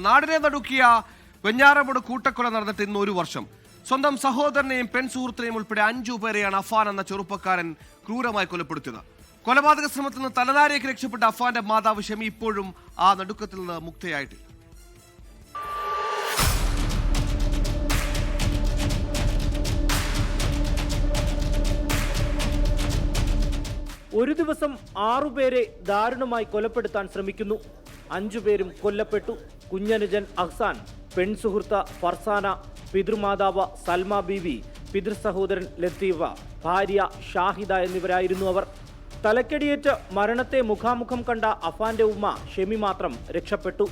നാടിനെ നടുക്കിയ വെഞ്ഞാറമൂട് കൂട്ടക്കൊല നടന്നിട്ട് ഇന്ന് 1 വർഷം. സ്വന്തം സഹോദരനെയും പെൺസുഹൃത്തിനെയും ഉൾപ്പെടെ 5 പേരെയാണ് അഫാൻ എന്ന ചെറുപ്പക്കാരൻ ക്രൂരമായി കൊലപ്പെടുത്തിയത്. കൊലപാതക ശ്രമത്തിൽ നിന്ന് തലനാരിയേക്ക് രക്ഷപ്പെട്ട അഫാന്റെ മാതാവ് ഷെമി ഇപ്പോഴും ആ നടുക്കത്തിൽ നിന്ന് മുക്തയായിട്ടില്ല. ഒരു ദിവസം 6 പേരെ ദാരുണമായി കൊലപ്പെടുത്താൻ ശ്രമിക്കുന്നു. 5 പേരും കൊല്ലപ്പെട്ടു. കുഞ്ഞനുജൻ അഹ്സാൻ, പെൺസുഹൃത്ത് ഫർസാന, പിതൃമാതാവ് സൽമ ബീവി, പിതൃസഹോദരൻ ലത്തീഫ, ഭാര്യ ഷാഹിദ എന്നിവരായിരുന്നു അവർ. തലക്കടിയേറ്റ് മരണത്തെ മുഖാമുഖം കണ്ട അഫാന്റെ ഉമ്മ ഷെമി മാത്രം രക്ഷപ്പെട്ടു.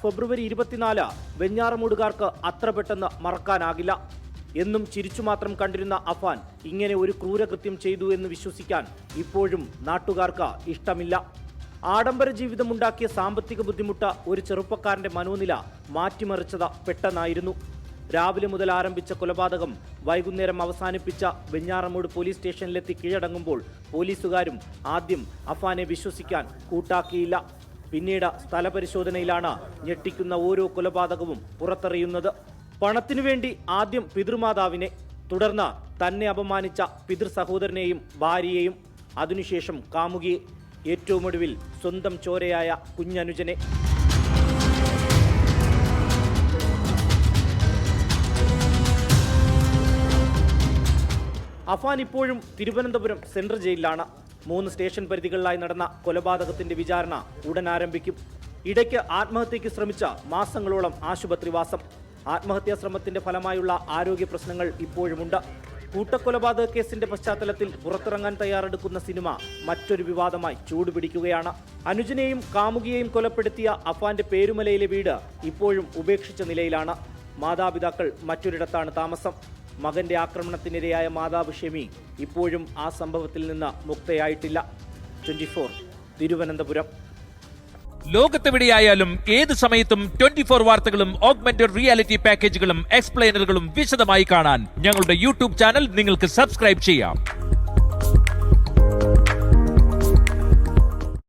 ഫെബ്രുവരി 24 വെഞ്ഞാറമൂടുകാർക്ക് അത്ര പെട്ടെന്ന് മറക്കാനാകില്ല. എന്നും ചിരിച്ചു മാത്രം കണ്ടിരുന്ന അഫാൻ ഇങ്ങനെ ഒരു ക്രൂരകൃത്യം ചെയ്തു എന്ന് വിശ്വസിക്കാൻ ഇപ്പോഴും നാട്ടുകാർക്ക് ഇഷ്ടമില്ല. ആഡംബര ജീവിതമുണ്ടാക്കിയ സാമ്പത്തിക ബുദ്ധിമുട്ട് ഒരു ചെറുപ്പക്കാരന്റെ മനോനില മാറ്റിമറിച്ചത് പെട്ടെന്നായിരുന്നു. രാവിലെ മുതൽ ആരംഭിച്ച കൊലപാതകം വൈകുന്നേരം അവസാനിപ്പിച്ച വെഞ്ഞാറമൂട് പോലീസ് സ്റ്റേഷനിലെത്തി കീഴടങ്ങുമ്പോൾ പോലീസുകാരും ആദ്യം അഫാനെ വിശ്വസിക്കാൻ കൂട്ടാക്കിയില്ല. പിന്നീട് സ്ഥലപരിശോധനയിലാണ് ഞെട്ടിക്കുന്ന ഓരോ കൊലപാതകവും പുറത്തറിയുന്നത്. പണത്തിനു വേണ്ടി ആദ്യം പിതൃമാതാവിനെ, തുടർന്ന് തന്നെ അപമാനിച്ച പിതൃ സഹോദരനെയും ഭാര്യയെയും, അതിനുശേഷം കാമുകിയെ, ഏറ്റവും ഒടുവിൽ സ്വന്തം ചോരയായ കുഞ്ഞനുജനെ. അഫാൻ ഇപ്പോഴും തിരുവനന്തപുരം സെൻട്രൽ ജയിലിലാണ്. 3 സ്റ്റേഷൻ പരിധികളിലായി നടന്ന കൊലപാതകത്തിന്റെ വിചാരണ ഉടൻ ആരംഭിക്കും. ഇടയ്ക്ക് ആത്മഹത്യയ്ക്ക് ശ്രമിച്ച മാസങ്ങളോളം ആശുപത്രിവാസം. ആത്മഹത്യാ ശ്രമത്തിന്റെ ഫലമായുള്ള ആരോഗ്യ പ്രശ്നങ്ങൾ ഇപ്പോഴുമുണ്ട്. കൂട്ടക്കൊലപാതക കേസിന്റെ പശ്ചാത്തലത്തിൽ പുറത്തിറങ്ങാൻ തയ്യാറെടുക്കുന്ന സിനിമ മറ്റൊരു വിവാദമായി ചൂടുപിടിക്കുകയാണ്. അനുജനെയും കാമുകിയെയും കൊലപ്പെടുത്തിയ അഫാന്റെ പേരുമലയിലെ വീട് ഇപ്പോഴും ഉപേക്ഷിച്ച നിലയിലാണ്. മാതാപിതാക്കൾ മറ്റൊരിടത്താണ് താമസം. മകന്റെ ആക്രമണത്തിനിരയായ മാതാവ് ഷെമി ഇപ്പോഴും ആ സംഭവത്തിൽ നിന്ന് മുക്തയായിട്ടില്ല. 24 തിരുവനന്തപുരം. ലോകത്തെവിടെയായാലും ഏത് സമയത്തും 24 വാർത്തകളും ഓഗ്മെന്റഡ് റിയാലിറ്റി പാക്കേജുകളും എക്സ്പ്ലെയിനറുകളും വിശദമായി കാണാൻ ഞങ്ങളുടെ യൂട്യൂബ് ചാനൽ നിങ്ങൾക്ക് സബ്സ്ക്രൈബ് ചെയ്യാം.